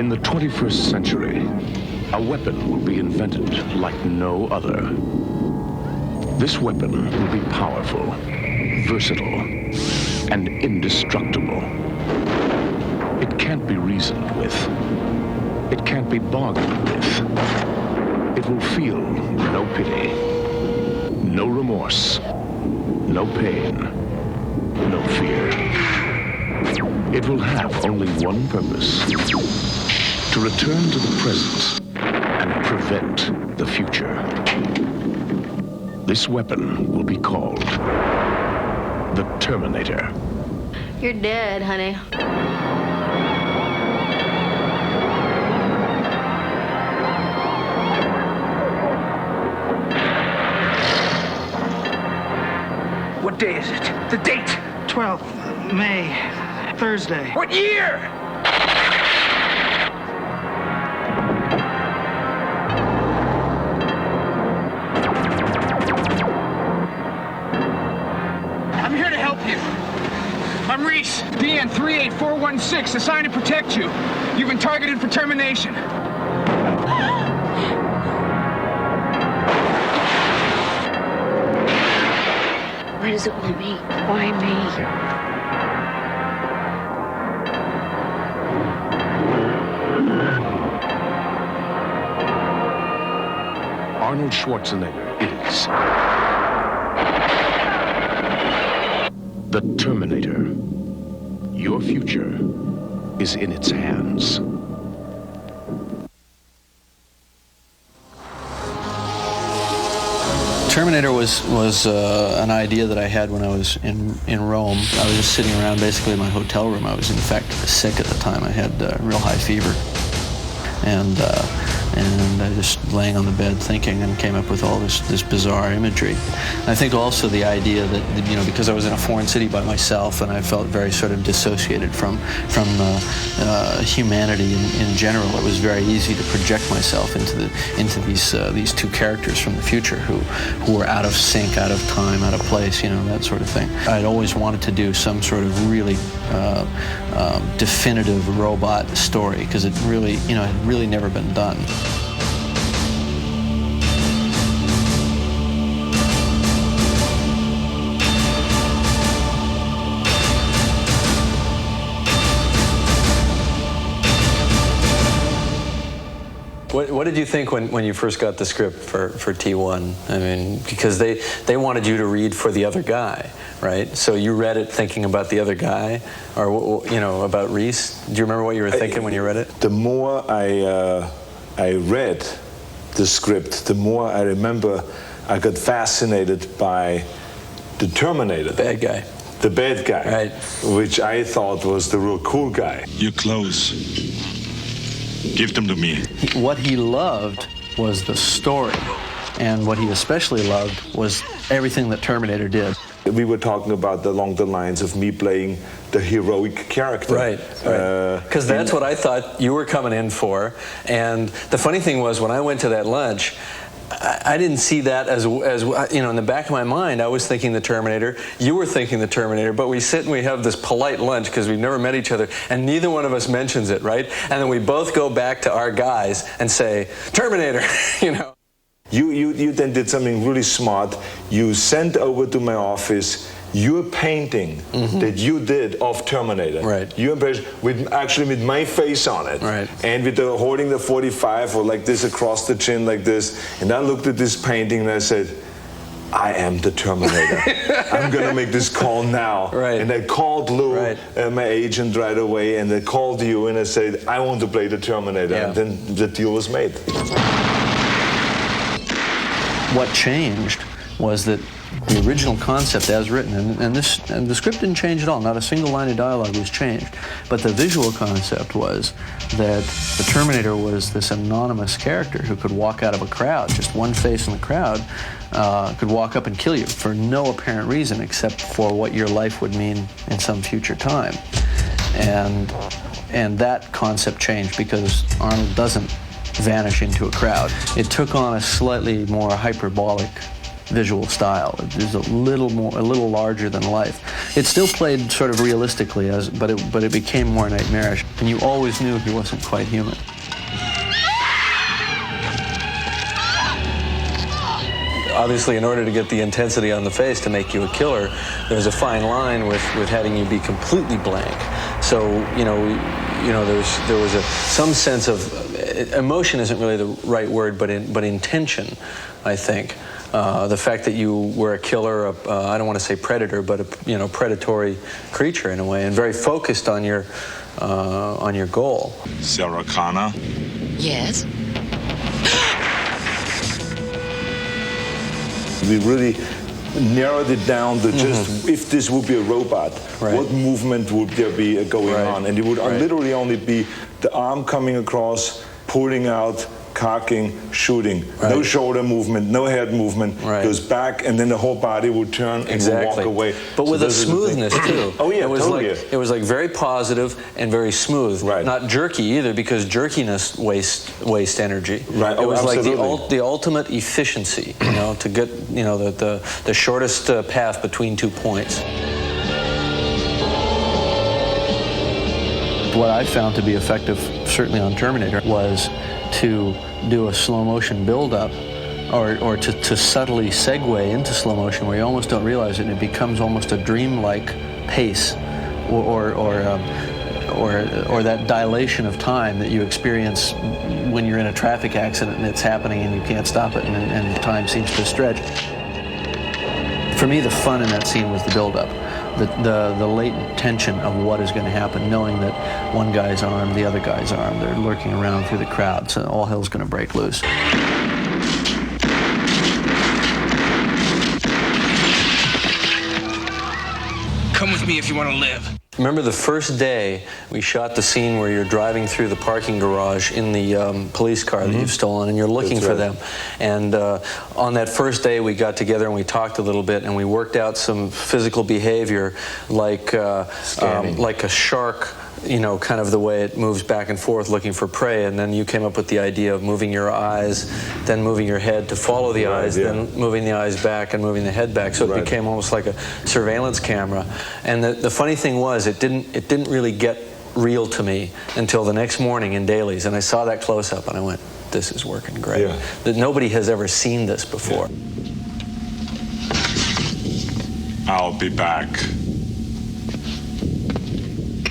In the 21st century, a weapon will be invented like no other. This weapon will be powerful, versatile, and indestructible. It can't be reasoned with. It can't be bargained with. It will feel no pity, no remorse, no pain, no fear. It will have only one purpose: to return to the present and prevent the future. This weapon will be called the Terminator. You're dead, honey. What day is it? The date? 12th May, Thursday. What year? I'm here to help you. I'm Reese, DN 38416, assigned to protect you. You've been targeted for termination. Why does it want me? Why me? Arnold Schwarzenegger is the Terminator. Your future is in its hands. Terminator was an idea that I had when I was in Rome. I was just sitting around basically in my hotel room. I was in fact sick at the time. I had real high fever. And I just laying on the bed thinking and came up with all this bizarre imagery. I think also the idea that, you know, because I was in a foreign city by myself and I felt very sort of dissociated from humanity in general, it was very easy to project myself into these two characters from the future who were out of sync, out of time, out of place, you know, that sort of thing. I'd always wanted to do some sort of really definitive robot story because it really, you know, had really never been done. What did you think when you first got the script for T1? I mean, because they wanted you to read for the other guy, right? So you read it thinking about the other guy, or, you know, about Reese? Do you remember what you were thinking when you read it? The more I read the script, the more I remember I got fascinated by the Terminator. Bad guy. The bad guy. Right. Which I thought was the real cool guy. Your clothes. Give them to me. What he loved was the story, and what he especially loved was everything that Terminator did. We were talking about along the lines of me playing the heroic character. Right, because that's what I thought you were coming in for. And the funny thing was, when I went to that lunch, I didn't see that as you know, in the back of my mind, I was thinking the Terminator, you were thinking the Terminator, but we sit and we have this polite lunch because we've never met each other, and neither one of us mentions it, right? And then we both go back to our guys and say, Terminator, you know. You then did something really smart. You sent over to my office your painting that you did of Terminator. Right. You embraced actually with my face on it. Right. And with holding the 45 or like this across the chin like this. And I looked at this painting and I said, I am the Terminator. I'm going to make this call now. Right. And I called Lou, right. My agent, right away, and I called you and I said, I want to play the Terminator. Yeah. And then the deal was made. What changed was that the original concept as written, and the script didn't change at all, not a single line of dialogue was changed, but the visual concept was that the Terminator was this anonymous character who could walk out of a crowd, just one face in the crowd, could walk up and kill you for no apparent reason except for what your life would mean in some future time. And that concept changed because Arnold doesn't vanish into a crowd. It took on a slightly more hyperbolic visual style. It was a little larger than life. It still played sort of realistically, but it became more nightmarish, and you always knew he wasn't quite human. Obviously, in order to get the intensity on the face to make you a killer, there's a fine line with having you be completely blank. So, there was some sense of emotion isn't really the right word, but intention, I think. The fact that you were a killer, I don't want to say predator, but a predatory creature in a way, and very focused on your goal. Sarah Connor. Yes? We really narrowed it down to just if this would be a robot, what movement would there be going on? And it would literally only be the arm coming across, pulling out, cocking, shooting. No shoulder movement, no head movement. Goes back, and then the whole body would turn and walk away. But with a smoothness too. Oh yeah, it was like very positive and very smooth. Not jerky either, because jerkiness wastes energy. Right. It was like the ultimate efficiency. To get the shortest path between 2 points. What I found to be effective, certainly on Terminator, was to do a slow motion build-up, or to subtly segue into slow motion where you almost don't realize it, and it becomes almost a dreamlike pace, or that dilation of time that you experience when you're in a traffic accident and it's happening and you can't stop it, and time seems to stretch. For me, the fun in that scene was the build-up. The latent tension of what is going to happen, knowing that one guy's armed, the other guy's armed, they're lurking around through the crowd, so all hell's going to break loose. Come with me if you want to live. Remember the first day we shot the scene where you're driving through the parking garage in the police car that you've stolen, and you're looking for them. And on that first day we got together and we talked a little bit, and we worked out some physical behavior like a shark, kind of the way it moves back and forth looking for prey. And then you came up with the idea of moving your eyes, then moving your head to follow the eyes, then moving the eyes back and moving the head back. So it became almost like a surveillance camera. And the funny thing was, it didn't really get real to me until the next morning in dailies, and I saw that close-up and I went, this is working great. That nobody has ever seen this before. I'll be back.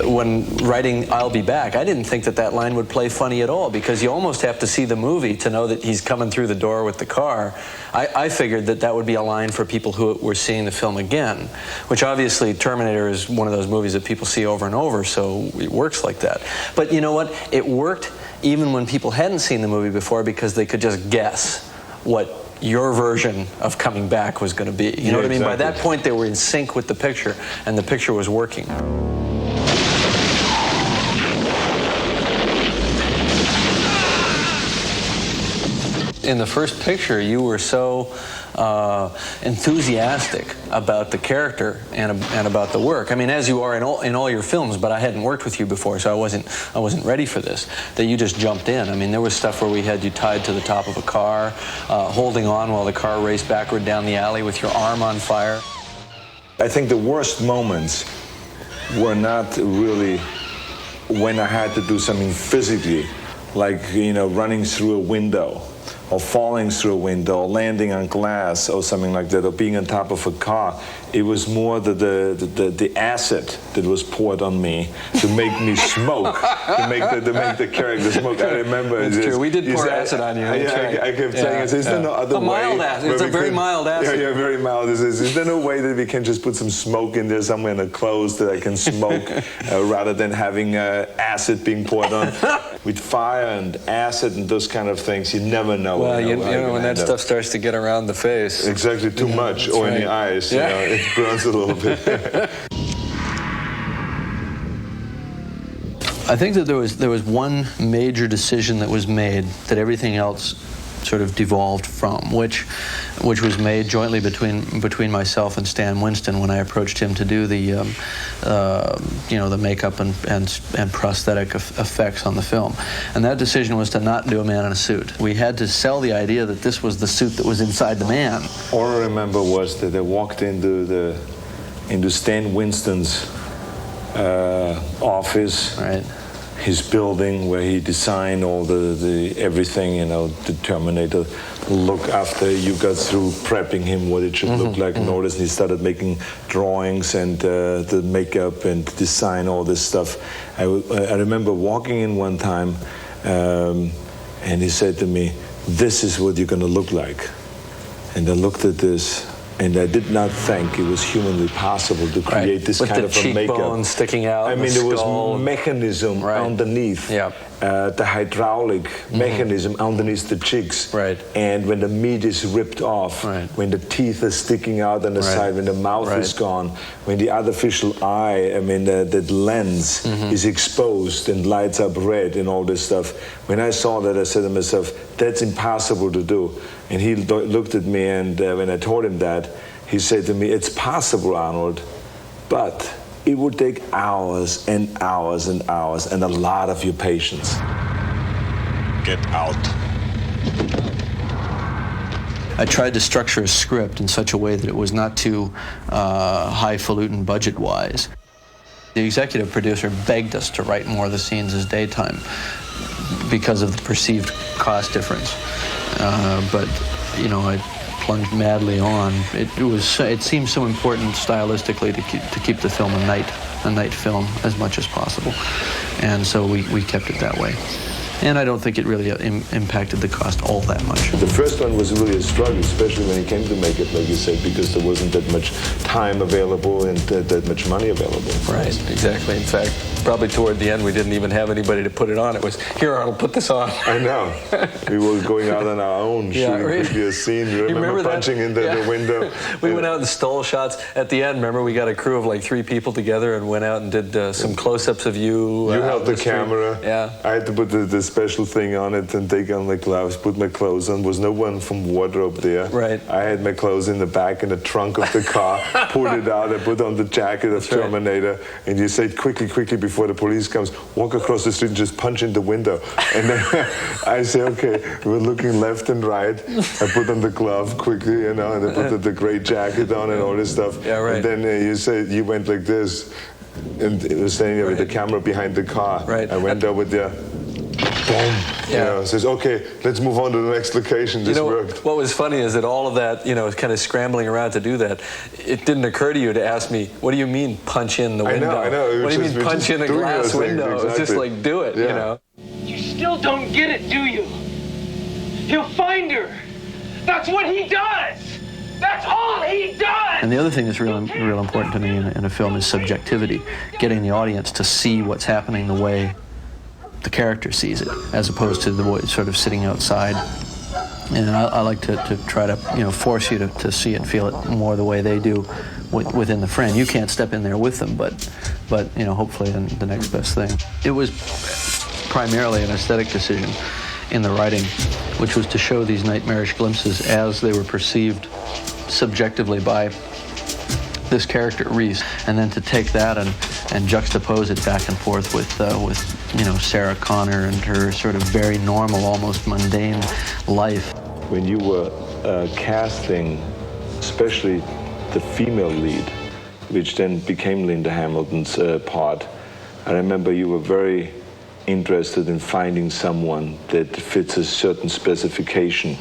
When writing I'll Be Back, I didn't think that line would play funny at all, because you almost have to see the movie to know that he's coming through the door with the car. I figured that would be a line for people who were seeing the film again, which obviously Terminator is one of those movies that people see over and over, so it works like that. But you know what? It worked even when people hadn't seen the movie before, because they could just guess what your version of coming back was going to be. You know what I mean? By that point, they were in sync with the picture, and the picture was working. In the first picture, you were so enthusiastic about the character and about the work. I mean, as you are in all your films, but I hadn't worked with you before, so I wasn't ready for this. That you just jumped in. I mean, there was stuff where we had you tied to the top of a car, holding on while the car raced backward down the alley with your arm on fire. I think the worst moments were not really when I had to do something physically, like running through a window, or falling through a window, or landing on glass, or something like that, or being on top of a car. It was more the acid that was poured on me to make me smoke, to make the character smoke. I remember it's true. We did pour acid on you. I kept saying, is there no other way? Mild acid. It's a very mild acid. Yeah, very mild. Is there no way that we can just put some smoke in there somewhere in the clothes that I can smoke, rather than having acid being poured on? With fire and acid and those kind of things, you never know. Well, you know when that stuff starts to get around the face. Exactly, too much, or in the eyes. It burns a little bit. I think that there was one major decision that was made that everything else sort of devolved from, which was made jointly between myself and Stan Winston when I approached him to do the the makeup and prosthetic effects on the film. And that decision was to not do a man in a suit. We had to sell the idea that this was the suit that was inside the man. All I remember was that I walked into Stan Winston's office, right, his building where he designed all the everything, the Terminator look after you got through prepping him what it should look like and all this, and he started making drawings and the makeup and design, all this stuff. I remember walking in one time and he said to me, "This is what you're going to look like." And I looked at this, and I did not think it was humanly possible to create this kind of a makeup. With the cheekbones sticking out. I mean, there was mechanism underneath, the hydraulic mechanism underneath the cheeks. Right. And when the meat is ripped off, when the teeth are sticking out on the side, when the mouth is gone, when the artificial eye, that lens is exposed and lights up red and all this stuff. When I saw that, I said to myself, that's impossible to do. And he looked at me, and when I told him that, he said to me, "It's possible, Arnold, but it would take hours and hours and hours and a lot of your patience." Get out. I tried to structure a script in such a way that it was not too highfalutin budget-wise. The executive producer begged us to write more of the scenes as daytime because of the perceived cost difference. But I plunged madly on. It seemed so important stylistically to keep the film a night film as much as possible, and so we kept it that way. And I don't think it really impacted the cost all that much. The first one was really a struggle, especially when it came to make it, like you said, because there wasn't that much time available and that much money available. Right, exactly. In fact, probably toward the end, we didn't even have anybody to put it on. It was, "Here, Arnold, put this on." I know. We were going out on our own, shooting quickly a scene. You remember punching into the window? We went out and stole shots. At the end, remember, we got a crew of like 3 people together and went out and did some close-ups of you. You held the camera. Yeah. I had to put the special thing on it and take on my gloves, put my clothes on. Was no one from wardrobe there. Right. I had my clothes in the back in the trunk of the car, pulled it out, I put on the jacket of Terminator, and you said, quickly, before the police comes, walk across the street and just punch in the window. And then I say, okay, we're looking left and right. I put on the glove quickly, and I put the gray jacket on and all this stuff. Yeah, right. And then you said, you went like this, and it was standing there with the camera behind the car. Right. I went there with the boom. Says, okay, let's move on to the next location. This worked. What was funny is that all of that, kind of scrambling around to do that, it didn't occur to you to ask me, what do you mean punch in the window? I know. What do you mean punch in a glass window? Exactly. It's just like, do it, You still don't get it, do you? He'll find her. That's what he does. That's all he does! And the other thing that's real important to me in a film is subjectivity, getting the audience to see what's happening the way the character sees it, as opposed to the way it's sort of sitting outside. And I like to try to force you to see it and feel it more the way they do within the frame. You can't step in there with them, but hopefully the next best thing. It was primarily an aesthetic decision in the writing, which was to show these nightmarish glimpses as they were perceived subjectively by this character, Reese, and then to take that and juxtapose it back and forth with Sarah Connor and her sort of very normal, almost mundane life. When you were casting, especially the female lead, which then became Linda Hamilton's part, I remember you were very interested in finding someone that fits a certain specification,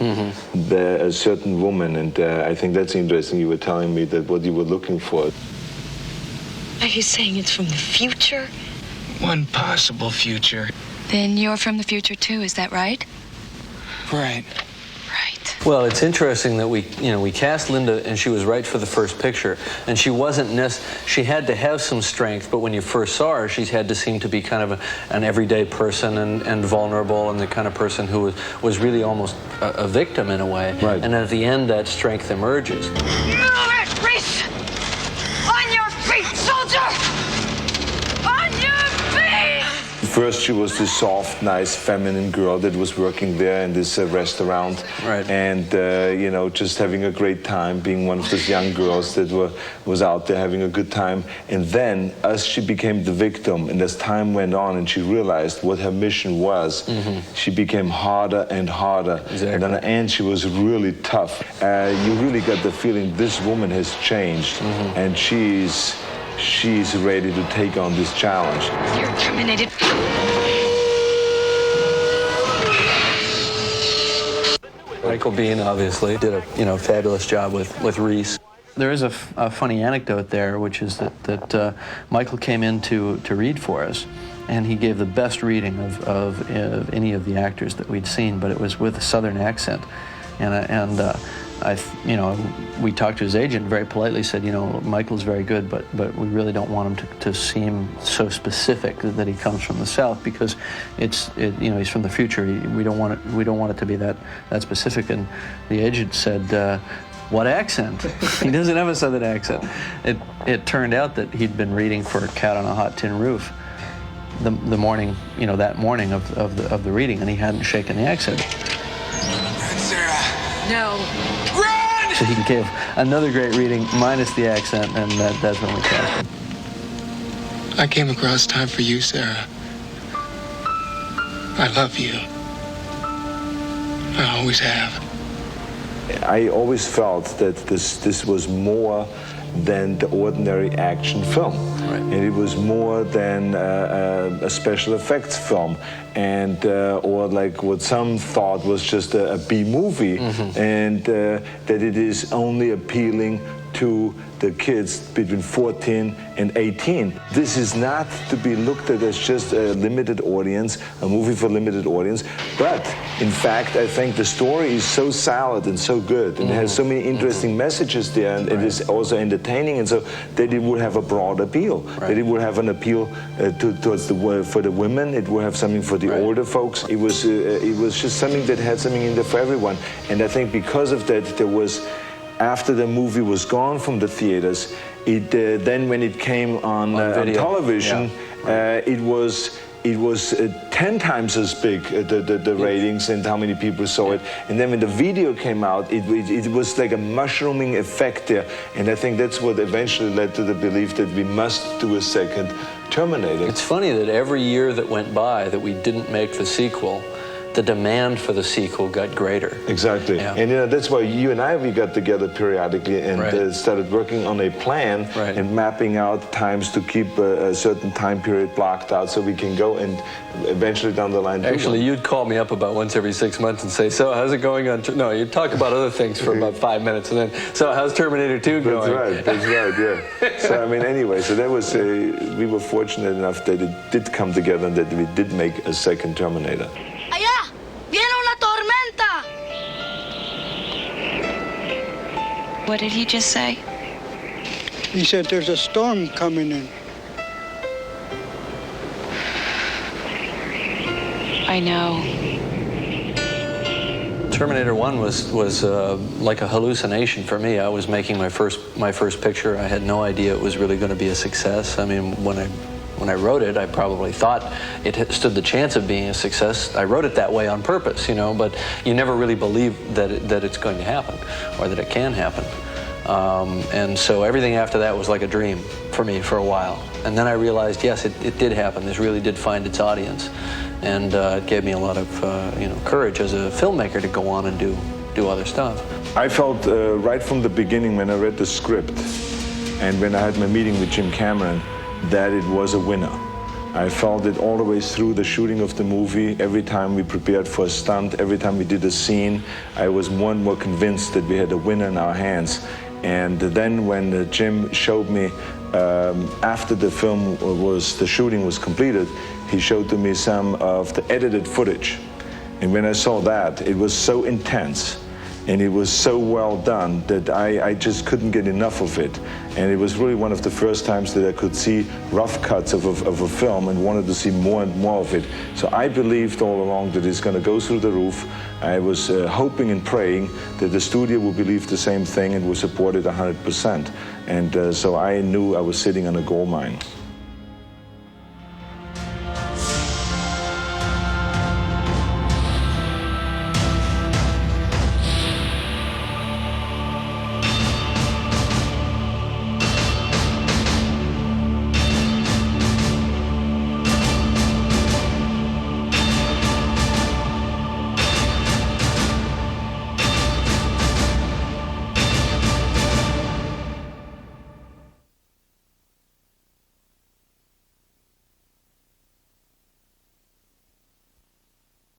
a certain woman, and I think that's interesting. You were telling me that what you were looking for. Are you saying it's from the future? One possible future. Then you're from the future too, is that right? Right. Right. Well, it's interesting that we cast Linda, and she was right for the first picture, and she wasn't she had to have some strength, but when you first saw her, she had to seem to be kind of an everyday person and vulnerable, and the kind of person who was really almost a victim in a way. Right. And at the end, that strength emerges. Reese! On your feet, soldier! On your feet! first she was this soft, nice, feminine girl that was working there in this restaurant, right. And you know, just having a great time, being one of those young girls that was out there having a good time. And then, as she became the victim, and as time went on, and she realized what her mission was, she became harder and harder. Exactly. And in the end, she was really tough. You really got the feeling this woman has changed, and she's ready to take on this challenge. You're terminated. Michael Biehn obviously did a fabulous job with Reese. There is a funny anecdote there, which is that Michael came in to read for us, and he gave the best reading of any of the actors that we'd seen, but it was with a Southern accent, we talked to his agent, very politely said, Michael's very good, but we really don't want him to seem so specific that he comes from the South, because he's from the future. We don't want it to be that specific. And the agent said, what accent? He doesn't have a Southern accent. It turned out that he'd been reading for Cat on a Hot Tin Roof the morning, that morning of the reading, and he hadn't shaken the accent. No. So he gave another great reading, minus the accent, and that's when we cast him. I came across time for you, Sarah. I love you. I always have. I always felt that this was more than the ordinary action film. Right. And it was more than a special effects film, and or like what some thought was just a B movie, and that it is only appealing to the kids between 14 and 18. This is not to be looked at as just a limited audience, a movie for limited audience, but in fact, I think the story is so solid and so good, and it has so many interesting messages there, and it is also entertaining, and so that it would have a broad appeal, that it would have an appeal for the women, it would have something for the older folks. It was just something that had something in there for everyone, and I think because of that, there was, after the movie was gone from the theaters, then when it came on television, it was 10 times as big, the ratings and how many people saw it. And then when the video came out, it was like a mushrooming effect there. And I think that's what eventually led to the belief that we must do a second Terminator. It's funny that every year that went by that we didn't make the sequel, the demand for the sequel got greater. Exactly. Yeah. And that's why you and we got together periodically and started working on a plan and mapping out times to keep a certain time period blocked out so we can go and eventually down the line. Actually, you'd call me up about once every 6 months and say, so how's it going on? No, you'd talk about other things for about 5 minutes, and then, so how's Terminator 2 going? That's right, yeah. So, I mean, anyway, so that was, we were fortunate enough that it did come together and that we did make a second Terminator. Allá, viene una tormenta! What did he just say? He said there's a storm coming in. I know. Terminator 1 was like a hallucination for me. I was making my first picture. I had no idea it was really going to be a success. I mean, when I wrote it, I probably thought it stood the chance of being a success. I wrote it that way on purpose, but you never really believe that it's going to happen or that it can happen. And so everything after that was like a dream for me for a while. And then I realized, yes, it did happen. This really did find its audience. And it gave me a lot of courage as a filmmaker to go on and do other stuff. I felt right from the beginning when I read the script and when I had my meeting with Jim Cameron that it was a winner. I felt it all the way through the shooting of the movie. Every time we prepared for a stunt, every time we did a scene, I was more and more convinced that we had a winner in our hands. And then when Jim showed me, after the the shooting was completed, he showed to me some of the edited footage. And when I saw that, it was so intense and it was so well done that I just couldn't get enough of it. And it was really one of the first times that I could see rough cuts of a film and wanted to see more and more of it. So I believed all along that it's going to go through the roof. I was hoping and praying that the studio would believe the same thing and would support it 100%. And so I knew I was sitting on a gold mine.